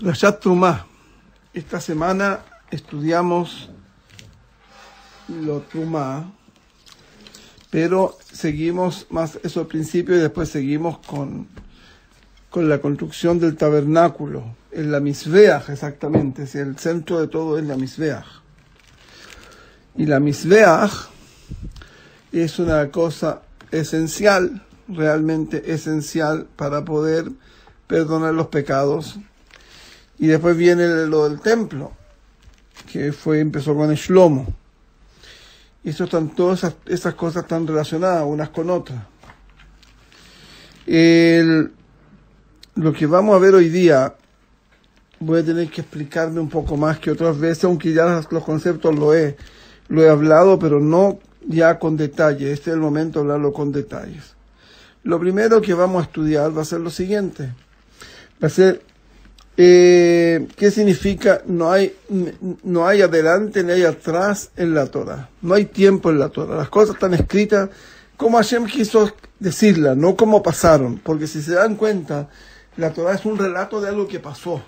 Parashat Trumá. Esta semana estudiamos lo Trumá, pero seguimos más eso al principio y después seguimos con la construcción del tabernáculo, en la Mizbeach exactamente, si el centro de todo es la Mizbeach. Y la Mizbeach es una cosa esencial, realmente esencial para poder perdonar los pecados. Y después viene lo del templo, que empezó con el Shlomo. Y eso están todas esas cosas están relacionadas unas con otras. Lo que vamos a ver hoy día, voy a tener que explicarme un poco más que otras veces, aunque ya los conceptos lo he hablado, pero no ya con detalle. Este es el momento de hablarlo con detalles. Lo primero que vamos a estudiar va a ser lo siguiente. Va a ser ¿qué significa no hay adelante ni hay atrás en la Torah? No hay tiempo en la Torah. Las cosas están escritas como Hashem quiso decirlas, no como pasaron. Porque si se dan cuenta, la Torah es un relato de algo que pasó.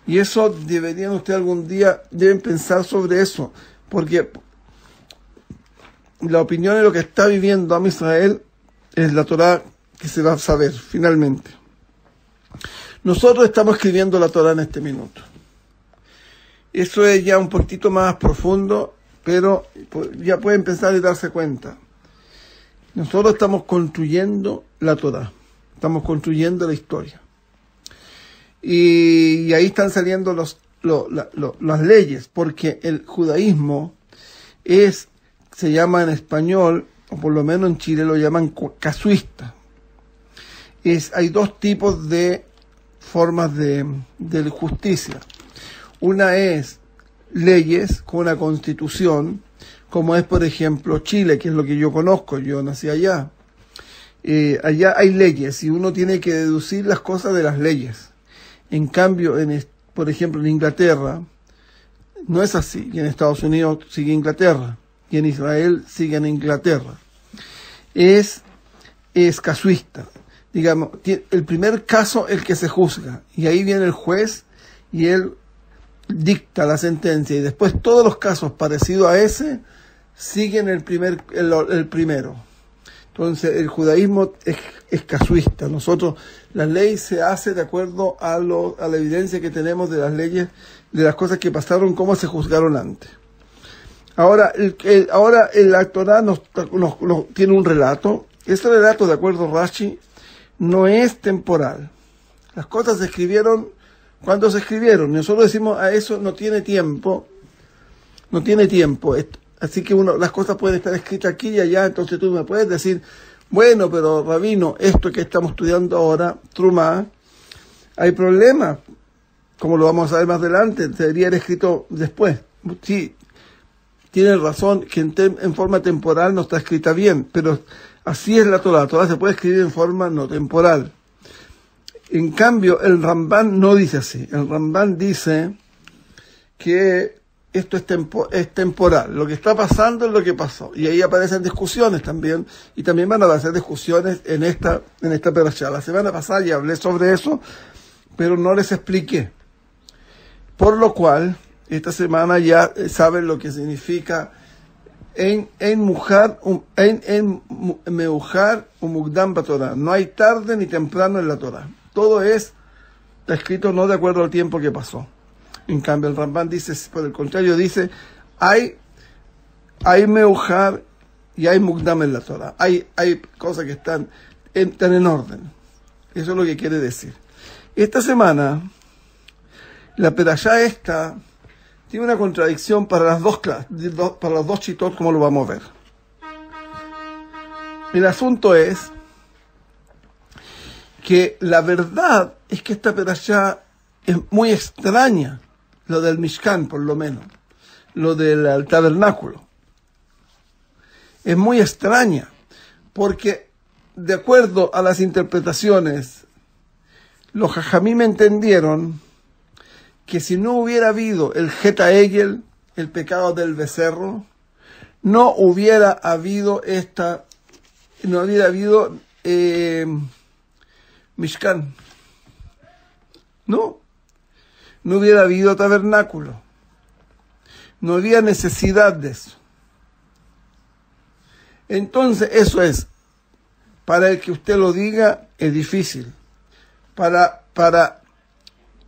Y eso deberían ustedes algún día, deben pensar sobre eso. Porque la opinión de lo que está viviendo Am Israel es la Torah que se va a saber finalmente. Nosotros estamos escribiendo la Torah en este minuto. Eso es ya un poquito más profundo, pero ya pueden pensar y darse cuenta. Nosotros estamos construyendo la Torah, estamos construyendo la historia. Y ahí están saliendo las leyes, porque el judaísmo se llama en español, o por lo menos en Chile lo llaman casuista. Hay dos tipos de formas de justicia. Una es leyes con una constitución, como es por ejemplo Chile, que es lo que yo conozco, yo nací allá. Allá hay leyes y uno tiene que deducir las cosas de las leyes. En cambio, por ejemplo en Inglaterra, no es así, y en Estados Unidos sigue Inglaterra, y en Israel sigue en Inglaterra. Es casuista. Digamos, el primer caso el que se juzga, y ahí viene el juez y él dicta la sentencia, y después todos los casos parecidos a ese siguen el primero. Entonces el judaísmo es casuista. Nosotros, la ley se hace de acuerdo a la evidencia que tenemos de las leyes, de las cosas que pasaron, cómo se juzgaron antes. Ahora la Torah nos tiene un relato. Ese relato, de acuerdo a Rashi, no es temporal. Las cosas se escribieron cuando se escribieron. Nosotros decimos a eso no tiene tiempo. No tiene tiempo. Así que las cosas pueden estar escritas aquí y allá. Entonces tú me puedes decir, bueno, pero Rabino, esto que estamos estudiando ahora, Trumá, hay problemas. Como lo vamos a ver más adelante, debería haber escrito después. Sí, tienes razón que en forma temporal no está escrita bien, pero así es la Torah. La Torah se puede escribir en forma no temporal. En cambio, el Rambán no dice así. El Rambán dice que esto es temporal. Lo que está pasando es lo que pasó. Y ahí aparecen discusiones también. Y también van a aparecer discusiones en esta perashá. La semana pasada ya hablé sobre eso, pero no les expliqué. Por lo cual, esta semana ya saben lo que significa en Meujar Umukdam Batorah. No hay tarde ni temprano en la Torah. Todo está escrito no de acuerdo al tiempo que pasó. En cambio, el Rambán dice, por el contrario, dice, hay Meujar y hay Mukdam en la Torah. Hay cosas que están en orden. Eso es lo que quiere decir. Esta semana, la perashá esta tiene una contradicción para las dos chitot, como lo vamos a ver. El asunto es que la verdad es que esta perashá es muy extraña, lo del Mishkan por lo menos, lo del tabernáculo. Es muy extraña, porque de acuerdo a las interpretaciones, los jajamim entendieron que si no hubiera habido el Geta Egel, el pecado del becerro, no hubiera habido Mishkan. ¿No? no hubiera habido tabernáculo. No había necesidad de eso. Entonces, eso es, para el que usted lo diga, es difícil. Para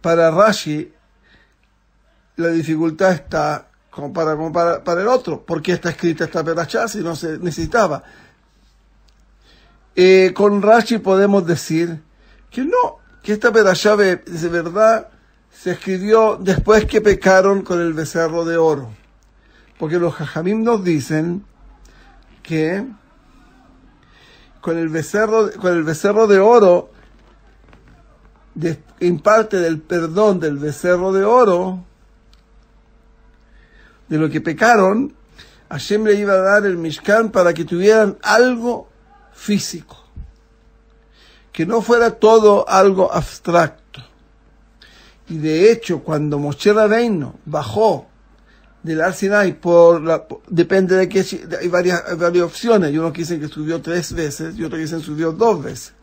Rashi, la dificultad está para el otro. ¿Por qué está escrita esta perashá si no se necesitaba? Con Rashi podemos decir que no, que esta perashá de verdad se escribió después que pecaron con el becerro de oro. Porque los jajamim nos dicen que con el becerro de oro, en parte del perdón del becerro de oro, de lo que pecaron, Hashem le iba a dar el Mishkan para que tuvieran algo físico, que no fuera todo algo abstracto. Y de hecho, cuando Moshe Rabbeinu bajó del Har Sinai, depende de que hay varias opciones, y unos dicen que subió 3 veces, y otros dicen que subió 2 veces.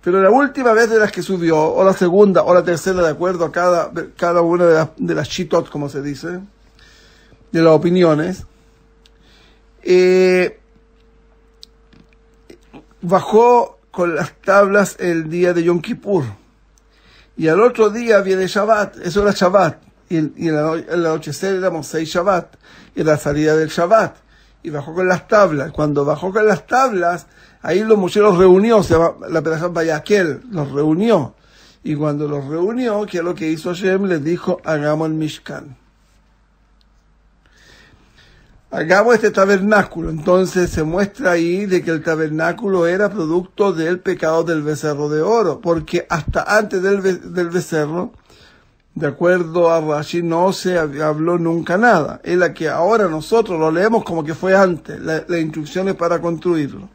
Pero la última vez de las que subió, o la segunda, o la tercera, de acuerdo a cada una de las shitot, como se dice, de las opiniones, bajó con las tablas el día de Yom Kippur. Y al otro día viene Shabbat, eso era Shabbat. Y el anochecer éramos 6 Shabbat, y la salida del Shabbat. Y bajó con las tablas. Cuando bajó con las tablas, ahí los muchachos reunió, se llama la perashá Vayakel, los reunió. Y cuando los reunió, ¿qué es lo que hizo Hashem? Les dijo, hagamos el Mishkan. Hagamos este tabernáculo. Entonces se muestra ahí de que el tabernáculo era producto del pecado del becerro de oro, porque hasta antes del becerro, de acuerdo a Rashi, no se habló nunca nada. Es la que ahora nosotros lo leemos como que fue antes, las instrucciones para construirlo.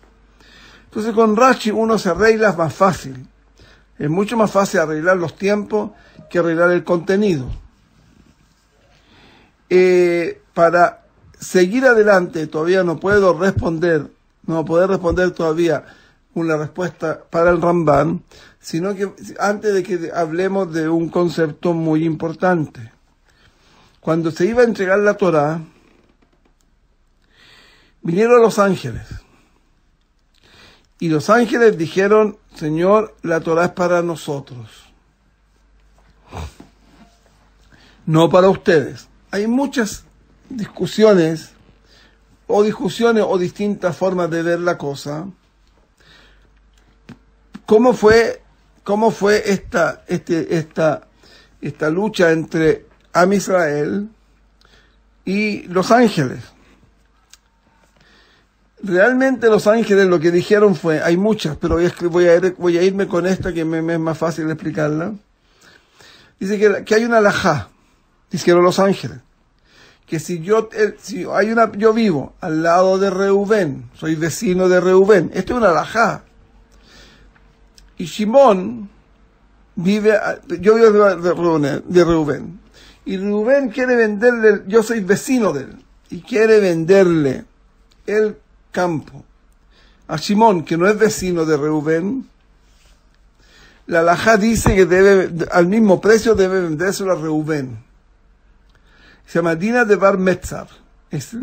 Entonces con Rashi uno se arregla más fácil. Es mucho más fácil arreglar los tiempos que arreglar el contenido. Para seguir adelante, todavía no puedo responder todavía una respuesta para el Ramban, sino que antes de que hablemos de un concepto muy importante. Cuando se iba a entregar la Torá, vinieron los ángeles. Y los ángeles dijeron, Señor, la Torá es para nosotros, no para ustedes. Hay muchas discusiones o distintas formas de ver la cosa. ¿Cómo fue esta lucha entre Am Israel y los ángeles? Realmente los ángeles lo que dijeron fue, hay muchas, pero voy a irme con esta que me es más fácil explicarla. Dice que hay una halajá, dijeron los ángeles, que yo vivo al lado de Reubén, soy vecino de Reubén, esto es una halajá. Y Shimón yo vivo de Reubén, y Reubén quiere venderle, yo soy vecino de él, y quiere venderle el campo a Shimón, que no es vecino de Reubén. La halajá dice que al mismo precio debe vendérselo a Reubén. Se llama Dina de Bar Metzar. Es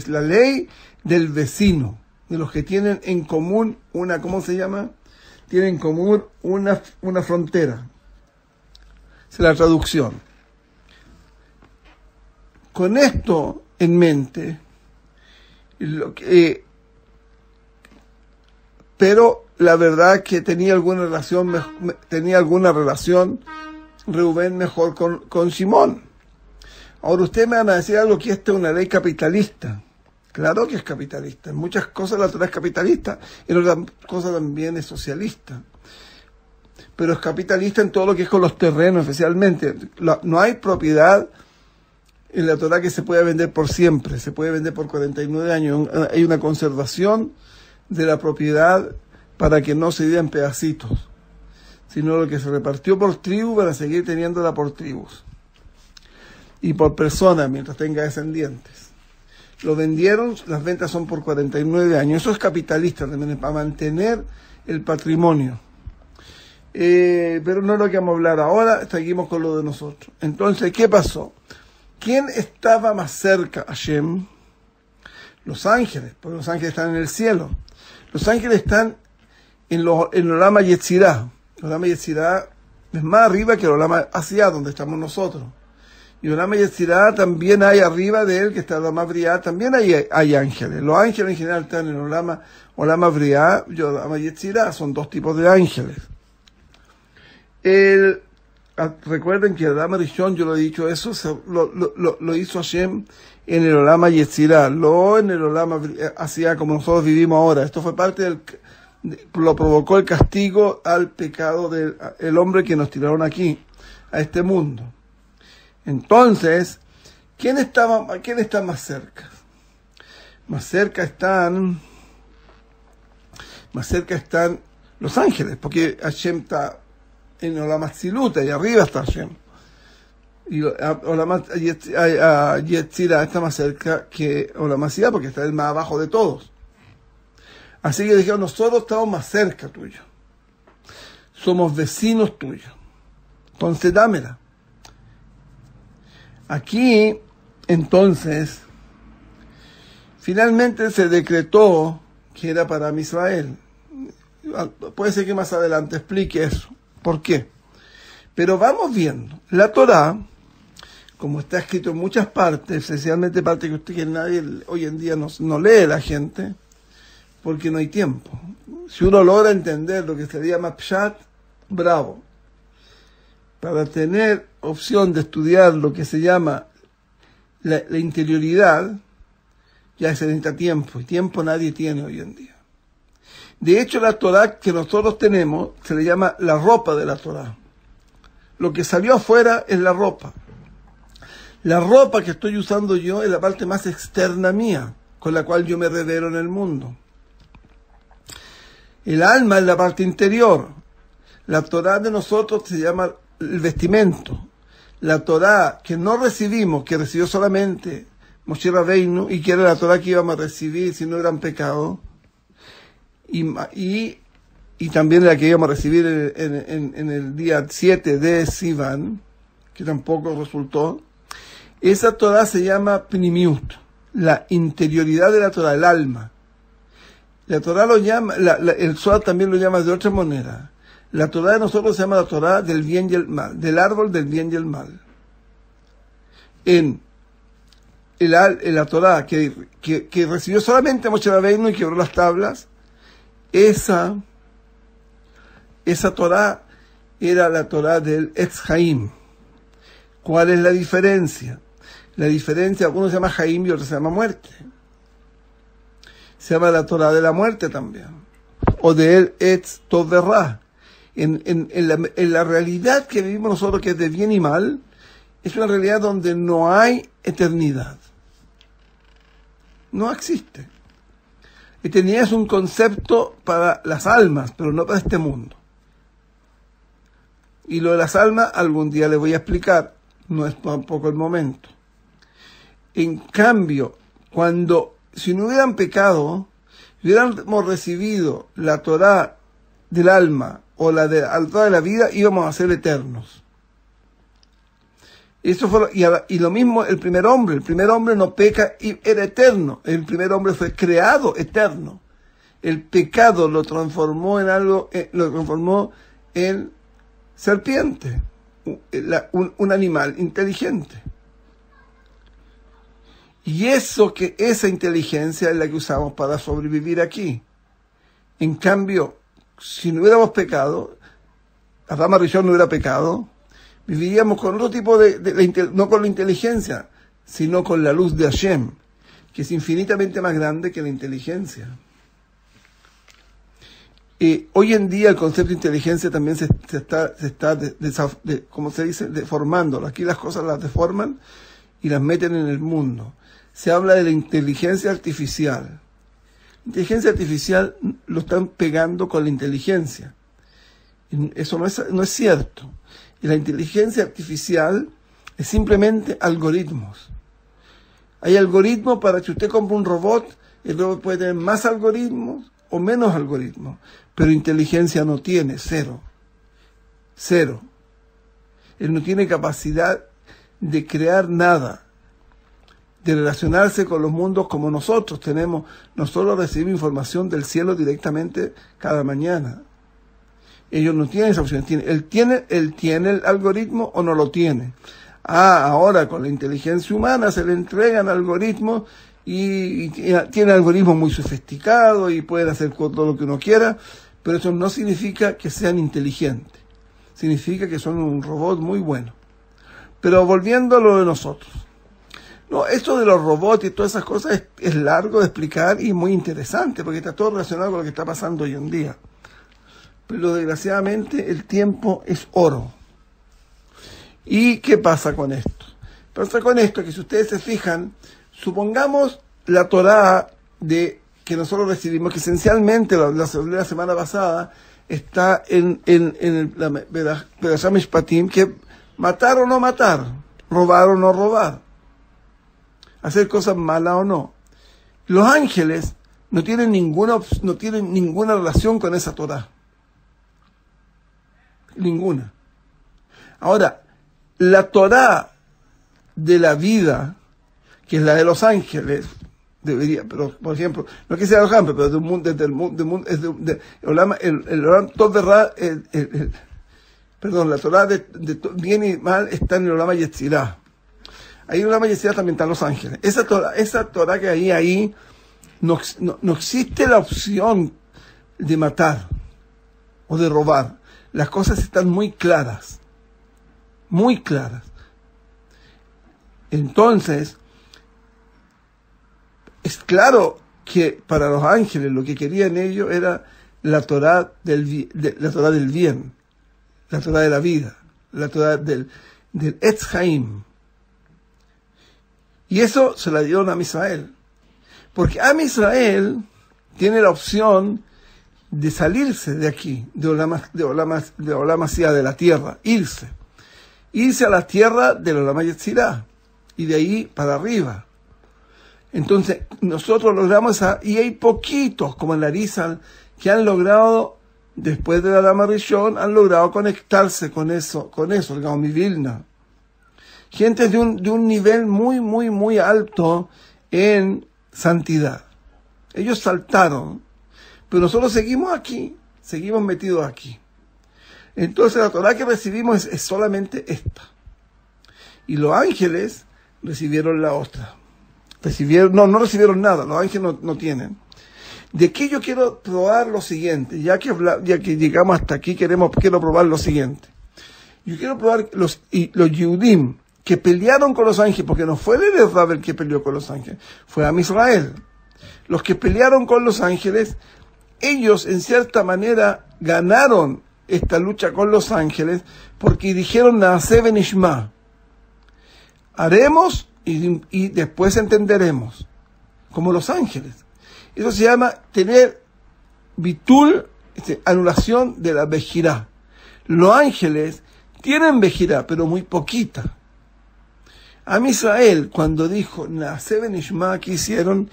la ley del vecino, de los que tienen en común ¿cómo se llama? Tienen en común una frontera. Es la traducción. Con esto en mente, pero la verdad que tenía alguna relación Reubén mejor con Shimón. Ahora ustedes me van a decir algo, que esta es una ley capitalista. Claro que es capitalista. En muchas cosas la Torá es capitalista, en otras cosas también es socialista. Pero es capitalista en todo lo que es con los terrenos, especialmente. No hay propiedad en la Torá que se pueda vender por siempre, se puede vender por 49 años. Hay una conservación de la propiedad para que no se diera en pedacitos, sino lo que se repartió por tribu para seguir teniéndola por tribus y por personas mientras tenga descendientes. Lo vendieron, las ventas son por 49 años. Eso es capitalista también, para mantener el patrimonio. Pero no es lo que vamos a hablar ahora, seguimos con lo de nosotros. Entonces, ¿qué pasó? ¿Quién estaba más cerca a Hashem? Los ángeles, porque los ángeles están en el cielo. Los ángeles están en el Olama Yetzirah. El Olama Yetzirah es más arriba que el Olama Asiá, donde estamos nosotros. Y el Olama Yetzirah también hay arriba de él, que está el Olama Briá, también hay ángeles. Los ángeles en general están en el Olama Briá y el Olama Yetzirah, son dos tipos de ángeles. Recuerden que el Olama Rishon, yo lo he dicho, eso lo hizo Hashem en el Olama Yetzirah, no en el Olama Asiá como nosotros vivimos ahora. Esto fue parte lo provocó el castigo al pecado del hombre que nos tiraron aquí, a este mundo. Entonces, ¿quién está más cerca? Más cerca están los ángeles, porque Hashem está en Olama Tzilut, y arriba está Hashem. Y Olama Yetzirah está más cerca que Olama Asiá, porque está el más abajo de todos. Así que dijeron, nosotros estamos más cerca tuyo. Somos vecinos tuyos. Entonces dámela. Aquí, entonces, finalmente se decretó que era para Israel. Puede ser que más adelante explique eso. ¿Por qué? Pero vamos viendo. La Torá, como está escrito en muchas partes, especialmente partes que nadie hoy en día no lee la gente, porque no hay tiempo. Si uno logra entender lo que se llama Pshat, bravo. Para tener opción de estudiar lo que se llama la interioridad, ya se necesita tiempo, y tiempo nadie tiene hoy en día. De hecho, la Torá que nosotros tenemos se le llama la ropa de la Torá. Lo que salió afuera es la ropa. La ropa que estoy usando yo es la parte más externa mía, con la cual yo me revelo en el mundo. El alma es la parte interior. La Torá de nosotros se llama el vestimento. La Torá que no recibimos, que recibió solamente Moshe Rabbeinu, y que era la Torá que íbamos a recibir si no eran pecado, y también la que íbamos a recibir en el día 7 de Sivan, que tampoco resultó. Esa Torá se llama Pnimiut, la interioridad de la Torá, el alma. La Torá lo llama, el Zohar también lo llama de otra manera. La Torá de nosotros se llama la Torá del bien y el mal, del árbol del bien y el mal. En la Torá que recibió solamente Moshe Rabbeinu y quebró las tablas, esa Torá era la Torá del Etz Haim. ¿Cuál es la diferencia? La diferencia, uno se llama Haim y otro se llama muerte. Se llama la Torá de la muerte también, o del Etz Tov Verá. En la realidad que vivimos nosotros, que es de bien y mal, es una realidad donde no hay eternidad. No existe. Eternidad es un concepto para las almas, pero no para este mundo. Y lo de las almas algún día les voy a explicar, no es tampoco el momento. En cambio, si no hubieran pecado, hubiéramos recibido la Torá del alma o la Torá de la vida, íbamos a ser eternos. Eso fue, y lo mismo el primer hombre no peca y era eterno. El primer hombre fue creado eterno. El pecado lo transformó en serpiente, un animal inteligente. Y esa inteligencia es la que usamos para sobrevivir aquí. En cambio, si no hubiéramos pecado, Adán Rishon no hubiera pecado, viviríamos con otro tipo no con la inteligencia, sino con la luz de Hashem, que es infinitamente más grande que la inteligencia. Hoy en día el concepto de inteligencia también se está ¿cómo se dice? Deformando. Aquí las cosas las deforman y las meten en el mundo. Se habla de la inteligencia artificial. La inteligencia artificial lo están pegando con la inteligencia. Eso no es cierto. Y la inteligencia artificial es simplemente algoritmos. Hay algoritmos para que usted compre un robot, el robot puede tener más algoritmos o menos algoritmos, pero inteligencia no tiene, cero. cero. Él no tiene capacidad de crear nada, de relacionarse con los mundos como nosotros tenemos. Nosotros recibimos información del cielo directamente cada mañana. Ellos no tienen esa opción. Él tiene el algoritmo o no lo tiene. Ahora con la inteligencia humana se le entregan algoritmos y tiene algoritmos muy sofisticados y pueden hacer todo lo que uno quiera, pero eso no significa que sean inteligentes. Significa que son un robot muy bueno. Pero volviendo a lo de nosotros. No, esto de los robots y todas esas cosas es largo de explicar y muy interesante, porque está todo relacionado con lo que está pasando hoy en día. Pero desgraciadamente el tiempo es oro. ¿Y qué pasa con esto? Pasa con esto que si ustedes se fijan, supongamos la Torá que nosotros recibimos, que esencialmente la semana pasada está en la Perashá Mishpatim, que matar o no matar, robar o no robar, hacer cosas malas o no. Los ángeles no tienen ninguna relación con esa Torá. Ninguna. Ahora, la Torá de la vida, que es la de los ángeles, debería, pero por ejemplo, no que sea los ángeles, pero desde el mundo, la Torá de bien y mal está en el Olam Yetzirah. Ahí en el Olam Yetzirah también están los ángeles. Esa Torá que ahí no existe la opción de matar o de robar. Las cosas están muy claras. Muy claras. Entonces, es claro que para los ángeles lo que querían ellos era la Torá del bien, la Torá de la vida, la Torá del Etz Haim. Y eso se la dieron a Israel. Porque Am Israel tiene la opción de salirse de aquí, de Olam Asiá, de la tierra, irse a la tierra del Olam Yetzirah, y de ahí para arriba. Entonces, nosotros logramos y hay poquitos, como el Arizal, que han logrado, después de la Olam Rishon, han logrado conectarse con eso, el Gaon Vilna. Gente de un nivel muy, muy, muy alto en santidad. Ellos saltaron, pero nosotros seguimos aquí, seguimos metidos aquí. Entonces la Torá que recibimos es solamente esta. Y los ángeles recibieron la otra. No recibieron nada, los ángeles no tienen. De aquí yo quiero probar lo siguiente, ya que llegamos hasta aquí, quiero probar lo siguiente. Yo quiero probar los Yehudim que pelearon con los ángeles, porque no fue el Rav el que peleó con los ángeles, fue Am Israel. Los que pelearon con los ángeles, ellos en cierta manera ganaron esta lucha con los ángeles, porque dijeron Naaseh Benishma, haremos y después entenderemos, como los ángeles. Eso se llama tener bitul, anulación de la vejirá. Los ángeles tienen vejirá, pero muy poquita. Am Israel, cuando dijo Naaseh Benishma, ¿qué hicieron?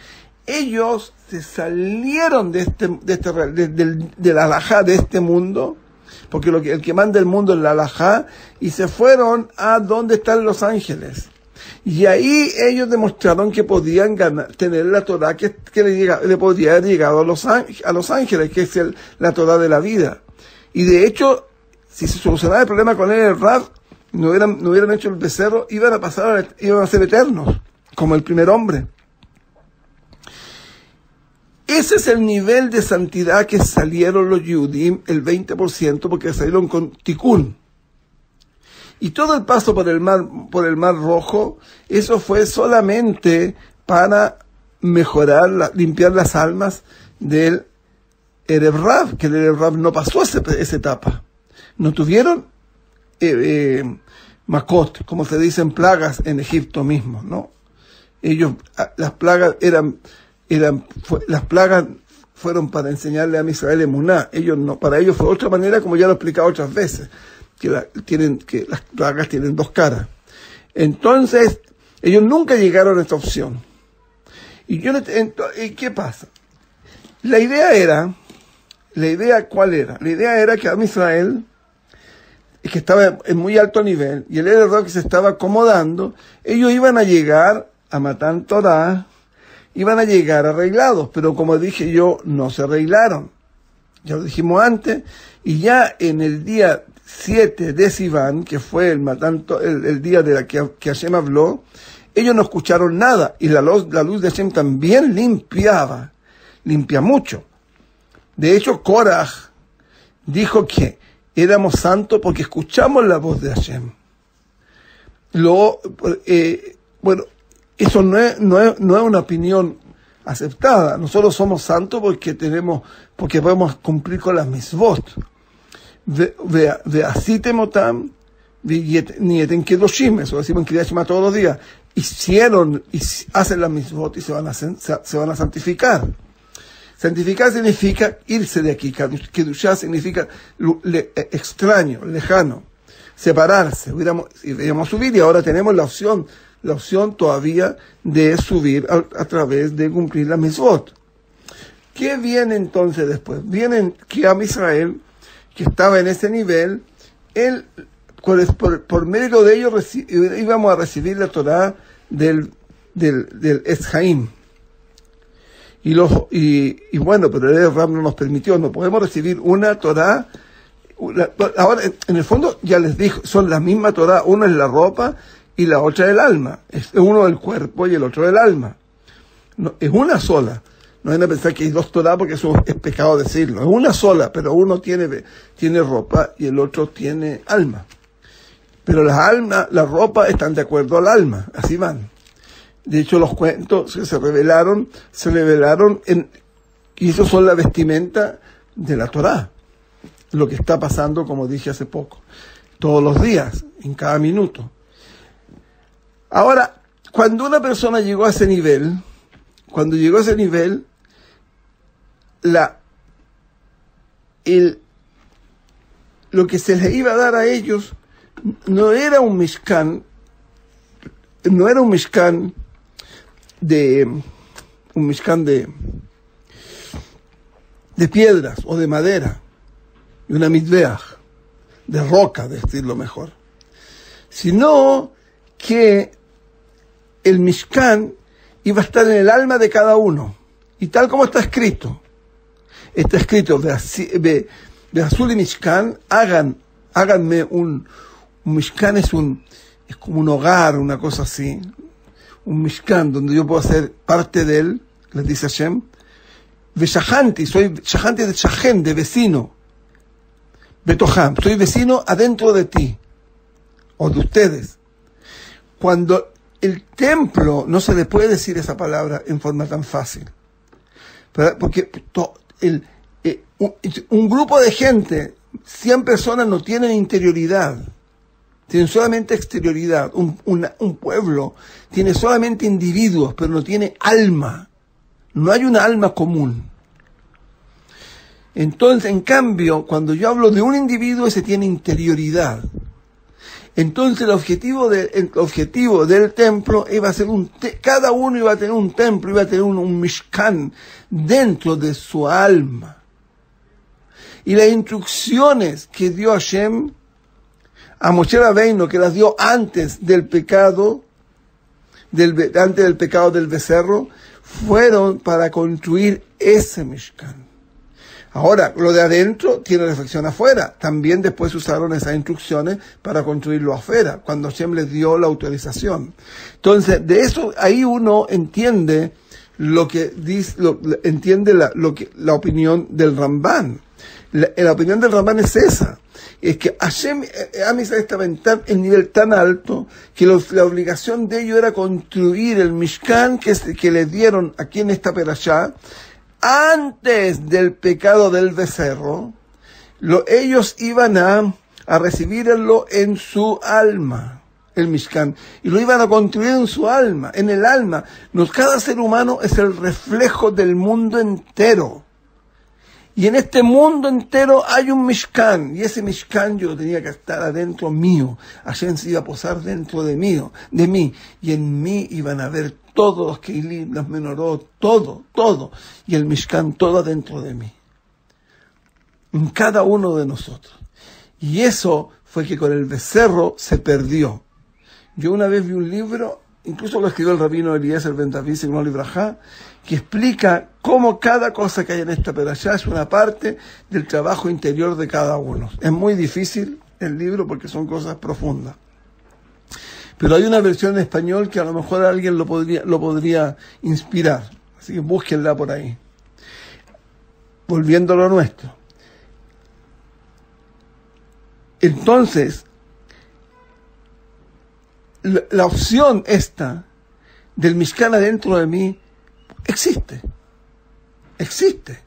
Ellos se salieron del alajá de este mundo, porque el que manda el mundo es la alajá, y se fueron a donde están los ángeles. Y ahí ellos demostraron que podían tener la Torá que le podía haber llegado a los ángeles, que es la Torá de la vida. Y de hecho, si se solucionaba el problema con el Rav, no hubieran hecho el becerro, iban a ser eternos, como el primer hombre. Ese es el nivel de santidad que salieron los Yehudim, el 20%, porque salieron con Tikkun. Y todo el paso por el mar Rojo, eso fue solamente para mejorar, limpiar las almas del Erev Rav, que el Erev Rav no pasó esa etapa. No tuvieron Makot, como se dicen, plagas en Egipto mismo, ¿no? Las plagas fueron para enseñarle a Israel emuná. Para ellos fue otra manera, como ya lo he explicado otras veces, que las plagas tienen dos caras. Entonces, ellos nunca llegaron a esta opción. ¿Y qué pasa? La idea ¿cuál era? La idea era que Am Israel que estaba en muy alto nivel, y el error que se estaba acomodando, ellos iban a llegar a Matan Torah, iban a llegar arreglados, pero como dije yo, no se arreglaron. Ya lo dijimos antes, y ya en el día 7 de Sivan, que fue el día de la que Hashem habló, ellos no escucharon nada, y la luz de Hashem también limpia mucho. De hecho, Korach dijo que éramos santos porque escuchamos la voz de Hashem. Bueno, eso no es una opinión aceptada. Nosotros somos santos porque podemos cumplir con las misvot. Ve'asitem otam v'nietem kedoshim, eso decimos en Kriyat Shema todos los días. Hicieron y hacen las misvot y se van a santificar. Santificar significa irse de aquí. Kedushá significa extraño, lejano, separarse. Íbamos a subir y ahora tenemos la opción todavía de subir a través de cumplir la mitzvot. ¿Qué viene entonces después? Viene que a Israel, que estaba en ese nivel, por medio de ellos íbamos a recibir la Torah del Eshaim. Y bueno, pero el Ram no nos permitió, no podemos recibir una Torah. Ahora, en el fondo, ya les dije, son la misma Torah, una es la ropa y la otra el alma. Es uno del cuerpo y el otro del alma. No, es una sola. No van a pensar que hay dos Torah porque eso es pecado decirlo. Es una sola, pero uno tiene ropa y el otro tiene alma. Pero la ropa están de acuerdo al alma, así van. De hecho, los cuentos que se revelaron y esos son la vestimenta de la Torá. Lo que está pasando, como dije hace poco, todos los días, en cada minuto. Ahora, cuando una persona llegó a ese nivel, lo que se les iba a dar a ellos no era un mishkan de piedras o de madera, de una mizbeach, de roca, de decirlo mejor, sino que el mishkan iba a estar en el alma de cada uno, y tal como está escrito, Be'azul y mishkan, háganme un mishkan es como un hogar, una cosa así, un mishkan donde yo puedo ser parte de él, les dice Hashem. Shahanti, soy shahanti de shahen, de vecino. Betoham, soy vecino adentro de ti, o de ustedes. Cuando el templo, no se le puede decir esa palabra en forma tan fácil, porque un grupo de gente, 100 personas no tienen interioridad. Tienen solamente exterioridad. Un pueblo tiene solamente individuos, pero no tiene alma. No hay una alma común. Entonces, en cambio, cuando yo hablo de un individuo, ese tiene interioridad. Entonces, el objetivo del templo iba a ser cada uno iba a tener un templo, iba a tener un mishkan dentro de su alma. Y las instrucciones que dio Hashem a Moshe Rabbeinu, que las dio antes del pecado del becerro, fueron para construir ese Mishkan. Ahora, lo de adentro tiene reflexión afuera. También después usaron esas instrucciones para construirlo afuera, cuando Hashem les dio la autorización. Entonces, de eso, ahí uno entiende lo que dice, la opinión del Ramban. La opinión del Ramban es esa. Es que Hashem, Amisrael estaba en el nivel tan alto que la obligación de ellos era construir el Mishkan que le dieron aquí en esta perashá antes del pecado del becerro. Ellos iban a recibirlo en su alma, el Mishkan, y lo iban a construir en su alma, en el alma. Cada ser humano es el reflejo del mundo entero. Y en este mundo entero hay un Mishkan, y ese Mishkan yo tenía que estar adentro mío. Hashem se iba a posar dentro de mí, y en mí iban a ver todos los Keilim, los Menorot, todo, y el Mishkan todo adentro de mí. En cada uno de nosotros. Y eso fue que con el becerro se perdió. Yo una vez vi un libro, incluso lo escribió el rabino Eliezer Ben David, Zichrono Libraja, que explica cómo cada cosa que hay en esta perashá es una parte del trabajo interior de cada uno. Es muy difícil el libro porque son cosas profundas. Pero hay una versión en español que a lo mejor a alguien lo podría inspirar. Así que búsquenla por ahí. Volviendo a lo nuestro. Entonces, la opción esta del Mishkan adentro de mí existe. Existe.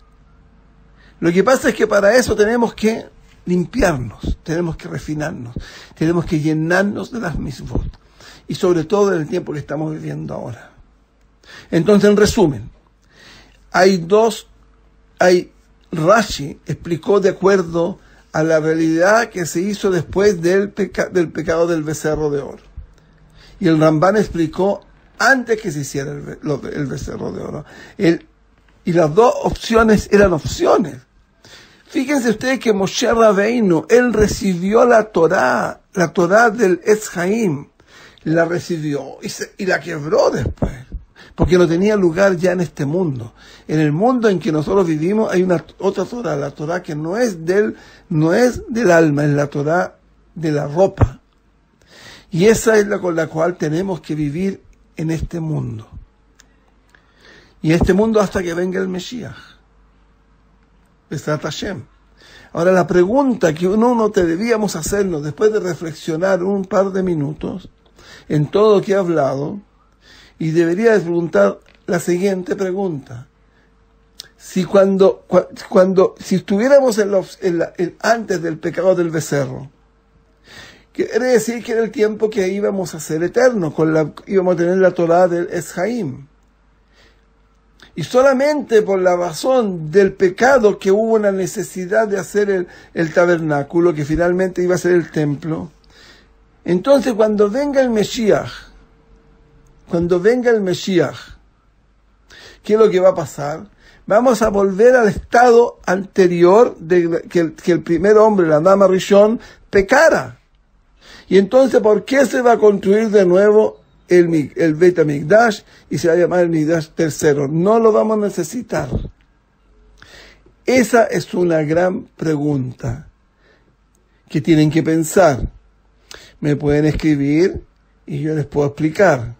Lo que pasa es que para eso tenemos que limpiarnos, tenemos que refinarnos, tenemos que llenarnos de las misvot. Y sobre todo en el tiempo que estamos viviendo ahora. Entonces, en resumen, Rashi explicó de acuerdo a la realidad que se hizo después del pecado del becerro de oro. Y el Ramban explicó antes que se hiciera el becerro de oro. Y las dos opciones eran opciones. Fíjense ustedes que Moshe Rabbeinu, él recibió la Torá del Etz Haim, la recibió y la quebró después, porque no tenía lugar ya en este mundo. En el mundo en que nosotros vivimos hay otra Torá, la Torá que no es del alma, es la Torá de la ropa. Y esa es la con la cual tenemos que vivir en este mundo. Y este mundo hasta que venga el Mesías. Besat Hashem. Ahora la pregunta que uno debíamos hacernos después de reflexionar un par de minutos en todo lo que he hablado, y debería de preguntar la siguiente pregunta. Si si estuviéramos antes del pecado del becerro, quiere decir que era el tiempo que íbamos a ser eternos, íbamos a tener la Torá del Etz Haim. Y solamente por la razón del pecado que hubo una necesidad de hacer el tabernáculo, que finalmente iba a ser el templo. Entonces cuando venga el Mesías, ¿qué es lo que va a pasar? Vamos a volver al estado anterior de que el primer hombre, la Adán Rishon, pecara. Y entonces, ¿por qué se va a construir de nuevo el Beit HaMikdash y se va a llamar el Mikdash tercero? No lo vamos a necesitar. Esa es una gran pregunta que tienen que pensar. Me pueden escribir y yo les puedo explicar.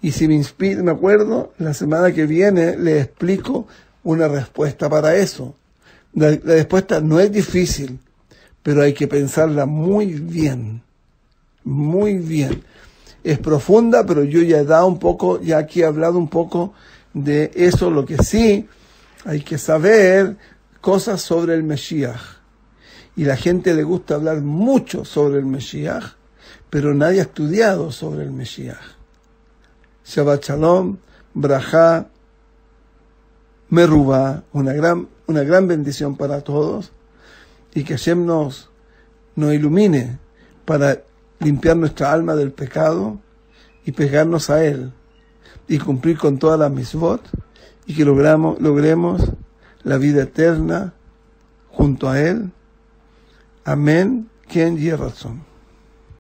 Y si me acuerdo, la semana que viene les explico una respuesta para eso. La respuesta no es difícil, pero hay que pensarla muy bien. Muy bien. Es profunda, pero yo ya aquí he hablado un poco de eso. Lo que sí, hay que saber cosas sobre el Mesías. Y la gente le gusta hablar mucho sobre el Mesías, pero nadie ha estudiado sobre el Mesías. Shabbat Shalom, Brajá, Merubá, una gran bendición para todos, y que Hashem nos ilumine para limpiar nuestra alma del pecado y pegarnos a Él y cumplir con todas las misvot, y que logremos la vida eterna junto a Él. Amén. Ken Yeh Ratzon.